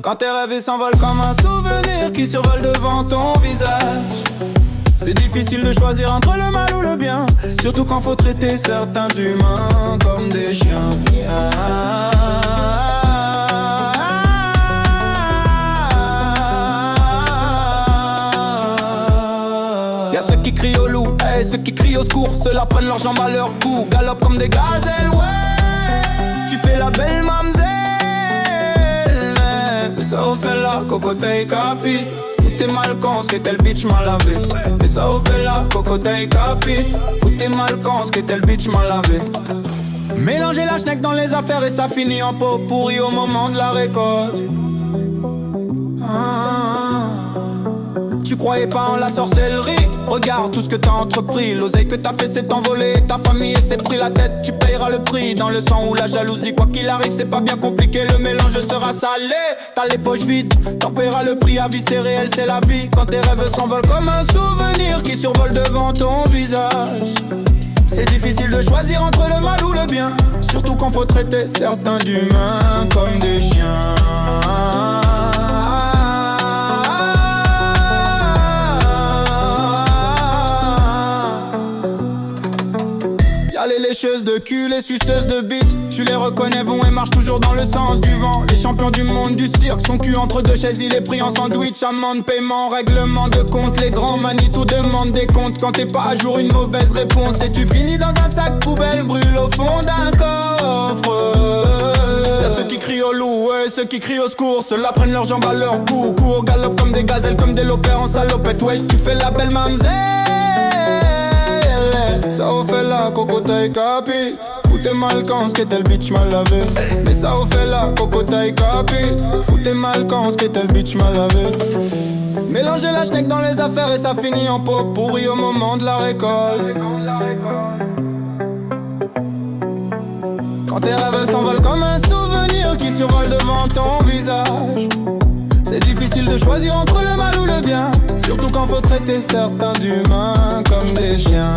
Quand tes rêves s'envolent comme un souvenir qui survole devant ton visage. C'est difficile de choisir entre le mal ou le bien, surtout quand faut traiter certains d'humains comme des chiens. Y'a ceux qui crient au loup, et ceux qui crient au secours. Ceux-là prennent leurs jambes à leur cou, galopent comme des gazelles, ouais. Tu fais la belle mamzelle, mais ça au fait la cocotte capite. Foutez mal con, ce qu'était le bitch mal lavé. Mais ça au fait la cocotte capite. Foutez mal con, ce qu'était le bitch mal lavé. Mélanger la schneck dans les affaires et ça finit en pot pourri au moment de la récolte. Tu croyais pas en la sorcellerie? Regarde tout ce que t'as entrepris. L'oseille que t'as fait s'est envolé. Ta famille s'est pris la tête, tu payeras le prix. Dans le sang ou la jalousie, quoi qu'il arrive c'est pas bien compliqué. Le mélange sera salé, t'as les poches vides. T'en paieras le prix, à vie c'est réel, c'est la vie. Quand tes rêves s'envolent comme un souvenir qui survole devant ton visage. C'est difficile de choisir entre le mal ou le bien, surtout quand faut traiter certains d'humains comme des chiens. Les lécheuses de cul, les suceuses de bite, tu les reconnais, vont et marchent toujours dans le sens du vent. Les champions du monde du cirque, son cul entre deux chaises, il est pris en sandwich. Amende, paiement, règlement de compte, les grands Manitou demandent des comptes. Quand t'es pas à jour, une mauvaise réponse et tu finis dans un sac poubelle, brûle au fond d'un coffre. Y'a ceux qui crient au loup, ouais, ceux qui crient au secours. Ceux-là prennent leurs jambes à leur cou, courent, galopent comme des gazelles, comme des lopères en salopette. Wesh, tu fais la belle mamzelle. Ça au fait la cocotte capite. Foutez mal quand ce qu'était le bitch mal lavé. Mais ça au fait la cocotte capite. Foutez mal quand ce qu'était le bitch mal lavé. Mélanger la schneck dans les affaires et ça finit en pot pourri au moment de la récolte. Quand tes rêves s'envolent comme un souvenir qui survole devant ton visage. C'est difficile de choisir entre le mal ou le bien, surtout quand faut traiter certains d'humains comme des chiens.